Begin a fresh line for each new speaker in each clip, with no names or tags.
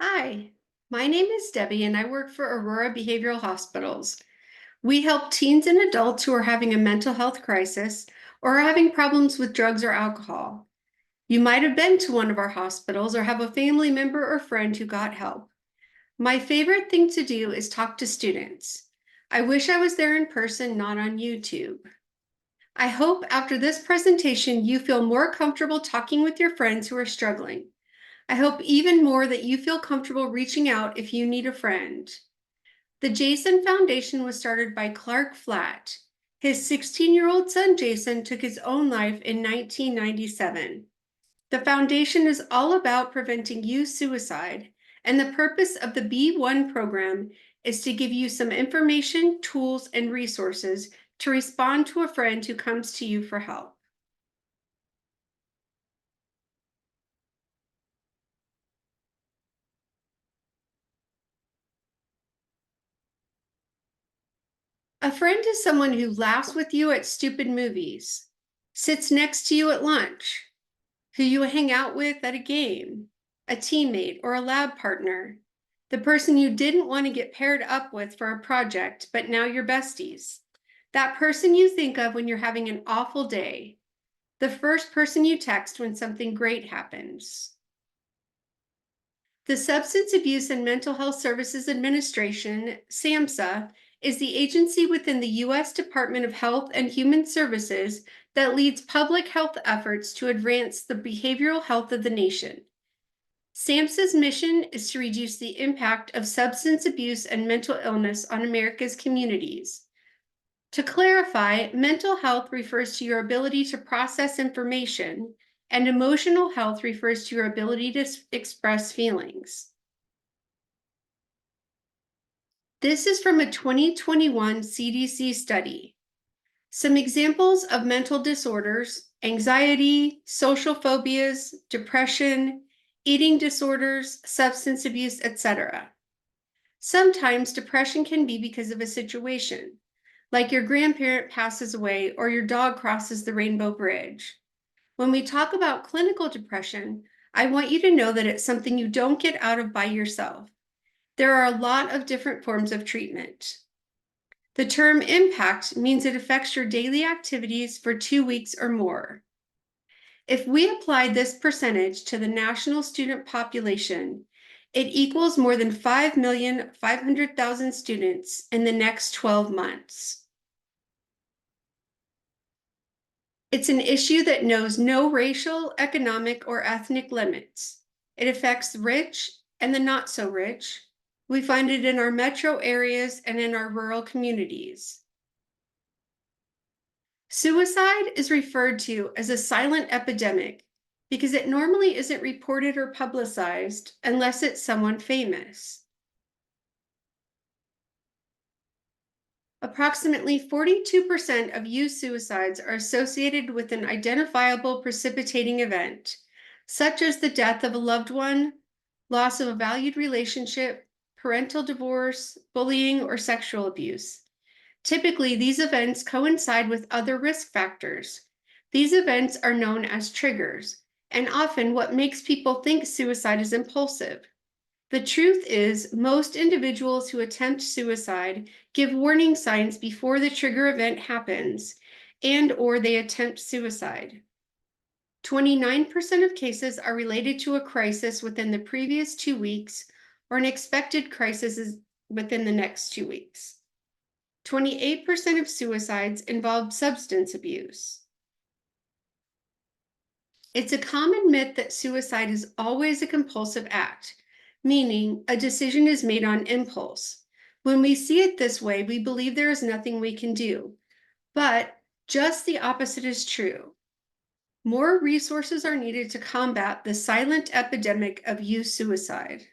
Hi, my name is Debbie and I work for Aurora Behavioral Hospitals. We help teens and adults who are having a mental health crisis or are having problems with drugs or alcohol. You might have been to one of our hospitals or have a family member or friend who got help. My favorite thing to do is talk to students. I wish I was there in person, not on YouTube. I hope after this presentation you feel more comfortable talking with your friends who are struggling. I hope even more that you feel comfortable reaching out if you need a friend. The Jason Foundation was started by Clark Flatt. His 16-year-old son Jason took his own life in 1997. The foundation is all about preventing youth suicide, and the purpose of the B1 program is to give you some information, tools, and resources to respond to a friend who comes to you for help. A friend is someone who laughs with you at stupid movies, sits next to you at lunch, who you hang out with at a game, a teammate or a lab partner, the person you didn't want to get paired up with for a project, but now you're besties, that person you think of when you're having an awful day, the first person you text when something great happens. The Substance Abuse and Mental Health Services Administration, SAMHSA, is the agency within the U.S. Department of Health and Human Services that leads public health efforts to advance the behavioral health of the nation. SAMHSA's mission is to reduce the impact of substance abuse and mental illness on America's communities. To clarify, mental health refers to your ability to process information, and emotional health refers to your ability to express feelings. This is from a 2021 CDC study. Some examples of mental disorders: anxiety, social phobias, depression, eating disorders, substance abuse, etc. Sometimes depression can be because of a situation, like your grandparent passes away or your dog crosses the rainbow bridge. When we talk about clinical depression, I want you to know that it's something you don't get out of by yourself. There are a lot of different forms of treatment. The term impact means it affects your daily activities for 2 weeks or more. If we applied this percentage to the national student population, it equals more than 5,500,000 students in the next 12 months. It's an issue that knows no racial, economic, or ethnic limits. It affects the rich and the not so rich. We find it in our metro areas and in our rural communities. Suicide is referred to as a silent epidemic because it normally isn't reported or publicized unless it's someone famous. Approximately 42% of youth suicides are associated with an identifiable precipitating event, such as the death of a loved one, loss of a valued relationship, parental divorce, bullying, or sexual abuse. Typically, these events coincide with other risk factors. These events are known as triggers, and often what makes people think suicide is impulsive. The truth is, most individuals who attempt suicide give warning signs before the trigger event happens and/or they attempt suicide. 29% of cases are related to a crisis within the previous 2 weeks or an expected crisis within the next 2 weeks. 28% of suicides involved substance abuse. It's a common myth that suicide is always a compulsive act, meaning a decision is made on impulse. When we see it this way, we believe there is nothing we can do, but just the opposite is true. More resources are needed to combat the silent epidemic of youth suicide.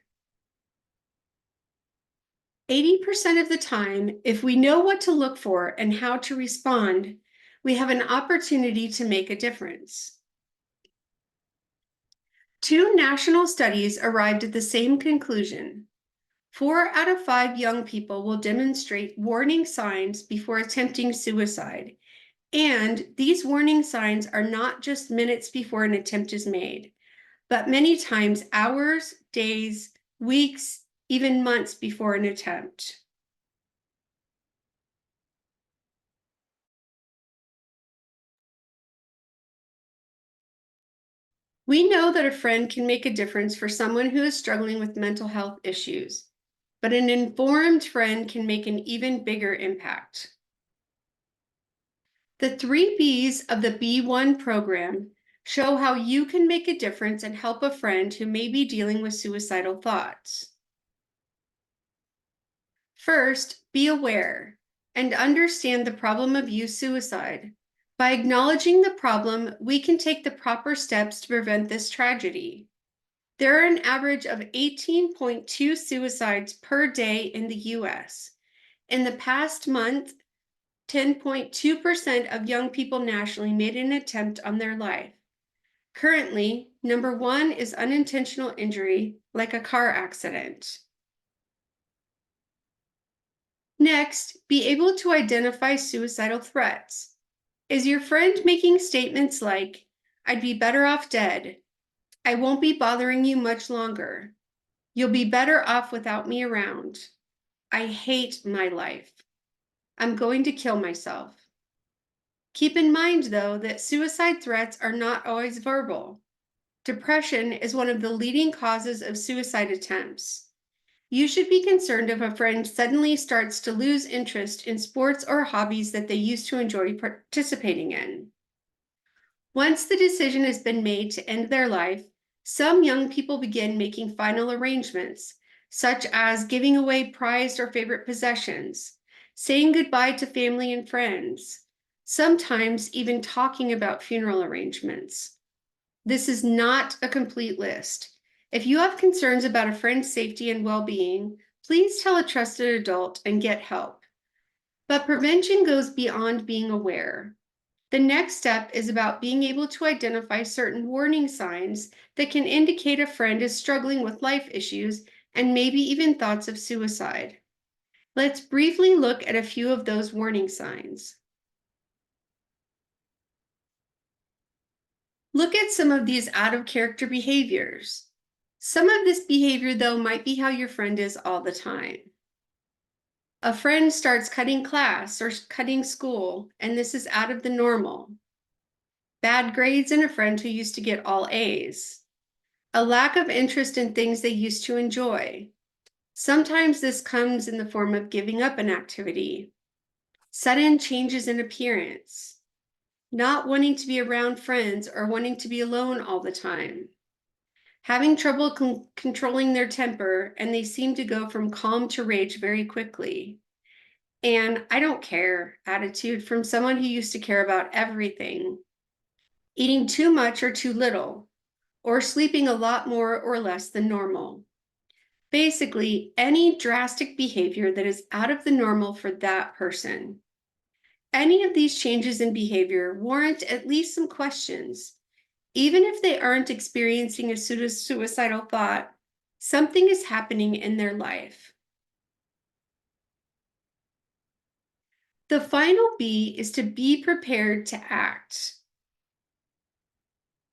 80% of the time, if we know what to look for and how to respond, we have an opportunity to make a difference. 2 national studies arrived at the same conclusion. 4 out of 5 young people will demonstrate warning signs before attempting suicide, and these warning signs are not just minutes before an attempt is made, but many times hours, days, weeks, even months before an attempt. We know that a friend can make a difference for someone who is struggling with mental health issues, but an informed friend can make an even bigger impact. The 3 Bs of the B1 program show how you can make a difference and help a friend who may be dealing with suicidal thoughts. First, be aware and understand the problem of youth suicide. By acknowledging the problem, we can take the proper steps to prevent this tragedy. There are an average of 18.2 suicides per day in the US. In the past month, 10.2% of young people nationally made an attempt on their life. Currently, number 1 is unintentional injury, like a car accident. Next, be able to identify suicidal threats. Is your friend making statements like, "I'd be better off dead," "I won't be bothering you much longer," "You'll be better off without me around," "I hate my life," "I'm going to kill myself"? Keep in mind, though, that suicide threats are not always verbal. Depression is one of the leading causes of suicide attempts. You should be concerned if a friend suddenly starts to lose interest in sports or hobbies that they used to enjoy participating in. Once the decision has been made to end their life, some young people begin making final arrangements, such as giving away prized or favorite possessions, saying goodbye to family and friends, sometimes even talking about funeral arrangements. This is not a complete list. If you have concerns about a friend's safety and well-being, please tell a trusted adult and get help. But prevention goes beyond being aware. The next step is about being able to identify certain warning signs that can indicate a friend is struggling with life issues and maybe even thoughts of suicide. Let's briefly look at a few of those warning signs. Look at some of these out-of-character behaviors. Some of this behavior, though, might be how your friend is all the time. A friend starts cutting class or cutting school, and this is out of the normal. Bad grades in a friend who used to get all A's. A lack of interest in things they used to enjoy. Sometimes this comes in the form of giving up an activity. Sudden changes in appearance. Not wanting to be around friends or wanting to be alone all the time. Having trouble controlling their temper, and they seem to go from calm to rage very quickly. And "I don't care" attitude from someone who used to care about everything. Eating too much or too little, or sleeping a lot more or less than normal. Basically, any drastic behavior that is out of the normal for that person. Any of these changes in behavior warrant at least some questions. Even if they aren't experiencing a suicidal thought, something is happening in their life. The final B is to be prepared to act.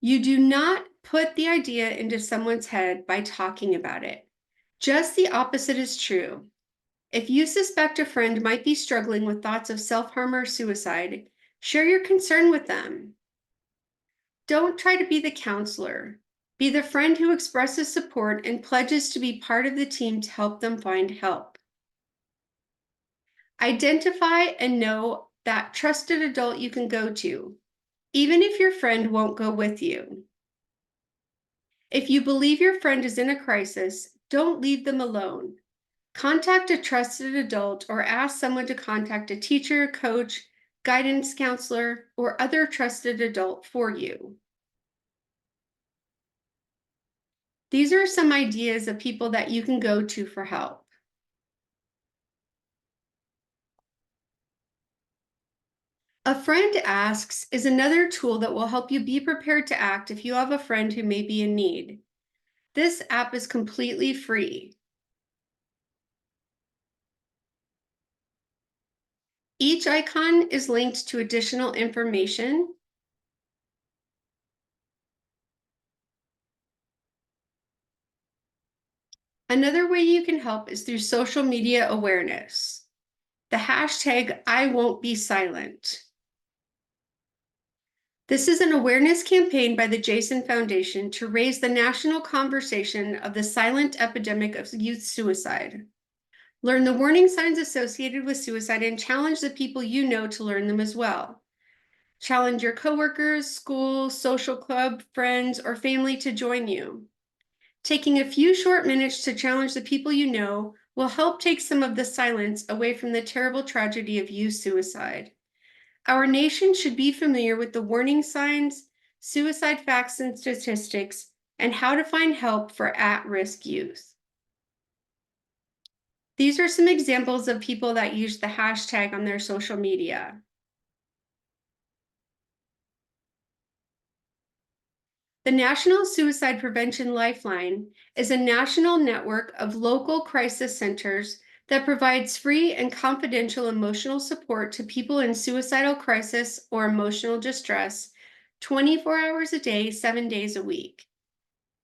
You do not put the idea into someone's head by talking about it. Just the opposite is true. If you suspect a friend might be struggling with thoughts of self-harm or suicide, share your concern with them. Don't try to be the counselor. Be the friend who expresses support and pledges to be part of the team to help them find help. Identify and know that trusted adult you can go to, even if your friend won't go with you. If you believe your friend is in a crisis, don't leave them alone. Contact a trusted adult or ask someone to contact a teacher, coach, guidance counselor, or other trusted adult for you. These are some ideas of people that you can go to for help. A friend asks is another tool that will help you be prepared to act if you have a friend who may be in need. This app is completely free. Each icon is linked to additional information. Another way you can help is through social media awareness. The hashtag I won't be silent. This is an awareness campaign by the Jason Foundation to raise the national conversation of the silent epidemic of youth suicide. Learn the warning signs associated with suicide and challenge the people you know to learn them as well. Challenge your coworkers, school, social club, friends, or family to join you. Taking a few short minutes to challenge the people you know will help take some of the silence away from the terrible tragedy of youth suicide. Our nation should be familiar with the warning signs, suicide facts and statistics, and how to find help for at-risk youth. These are some examples of people that use the hashtag on their social media. The National Suicide Prevention Lifeline is a national network of local crisis centers that provides free and confidential emotional support to people in suicidal crisis or emotional distress 24 hours a day, 7 days a week.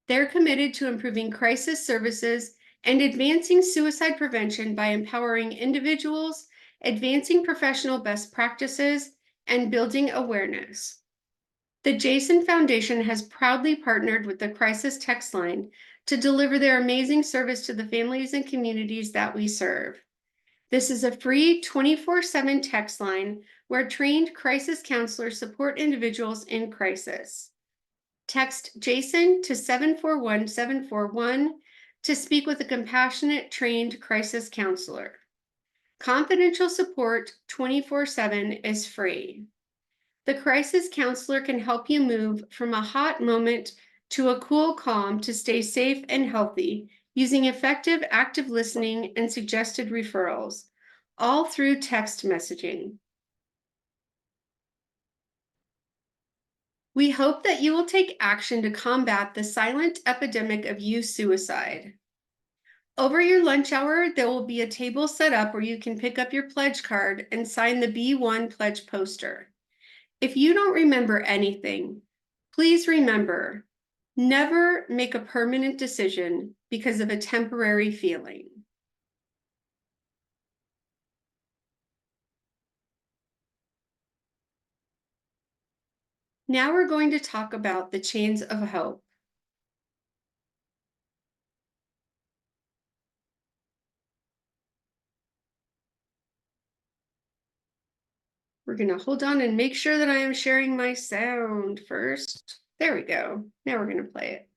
They're committed to improving crisis services and advancing suicide prevention by empowering individuals, advancing professional best practices, and building awareness. The Jason Foundation has proudly partnered with the Crisis Text Line to deliver their amazing service to the families and communities that we serve. This is a free 24/7 text line where trained crisis counselors support individuals in crisis. Text Jason to 741-741 to speak with a compassionate, trained crisis counselor. Confidential support 24/7 is free. The crisis counselor can help you move from a hot moment to a cool calm to stay safe and healthy using effective active listening and suggested referrals, all through text messaging. We hope that you will take action to combat the silent epidemic of youth suicide. Over your lunch hour, there will be a table set up where you can pick up your pledge card and sign the B1 pledge poster. If you don't remember anything, please remember, never make a permanent decision because of a temporary feeling. Now we're going to talk about the chains of hope. We're going to hold on and make sure that I am sharing my sound first. There we go. Now we're going to play it.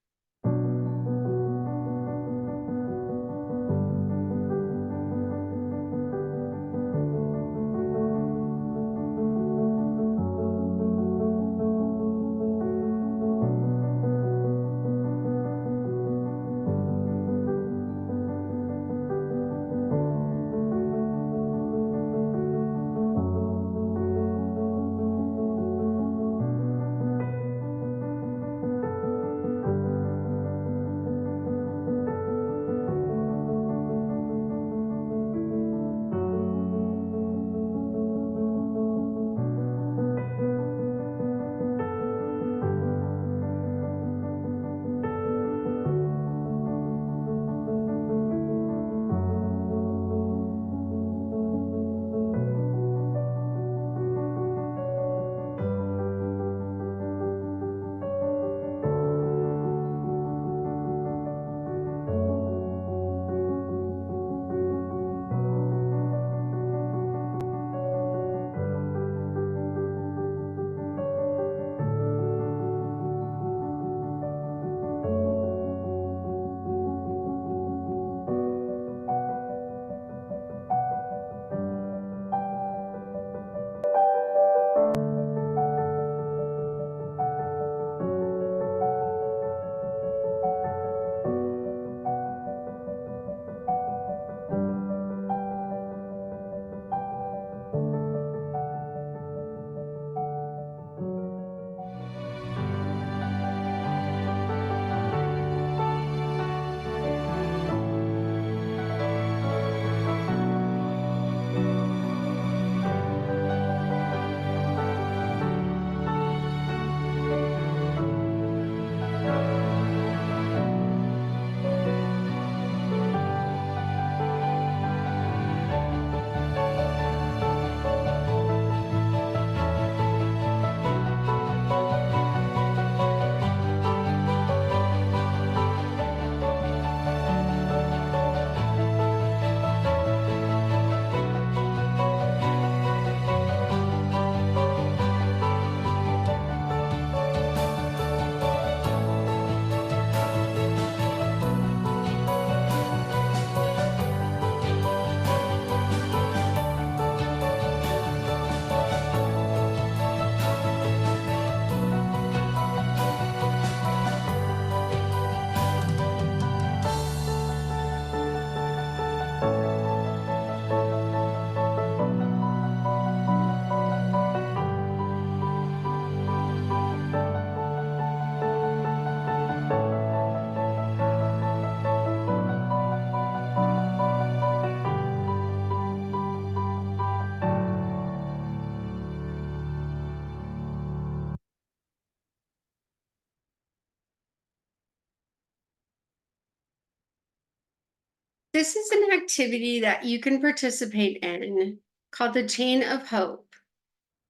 This is an activity that you can participate in called the Chain of Hope.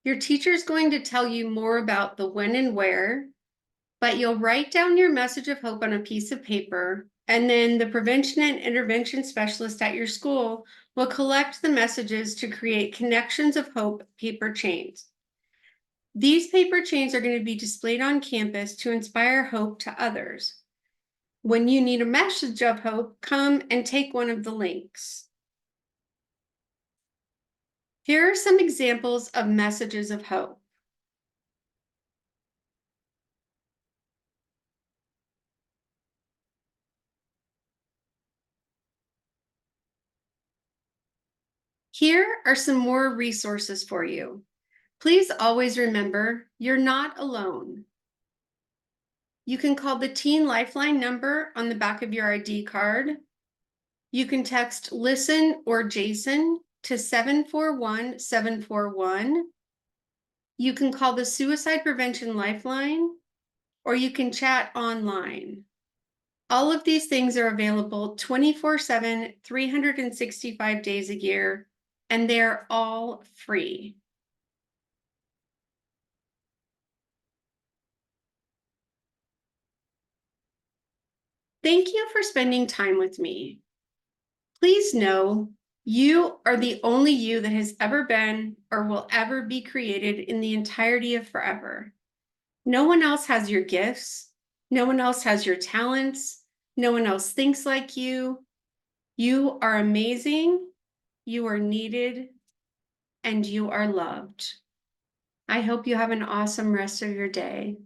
Your teacher is going to tell you more about the when and where, but you'll write down your message of hope on a piece of paper, and then the prevention and intervention specialist at your school will collect the messages to create connections of hope paper chains. These paper chains are going to be displayed on campus to inspire hope to others. When you need a message of hope, come and take one of the links. Here are some examples of messages of hope. Here are some more resources for you. Please always remember, you're not alone. You can call the Teen Lifeline number on the back of your ID card. You can text Listen or Jason to 741-741. You can call the Suicide Prevention Lifeline, or you can chat online. All of these things are available 24/7, 365 days a year, and they're all free. Thank you for spending time with me. Please know you are the only you that has ever been or will ever be created in the entirety of forever. No one else has your gifts. No one else has your talents. No one else thinks like you. You are amazing. You are needed, and you are loved. I hope you have an awesome rest of your day.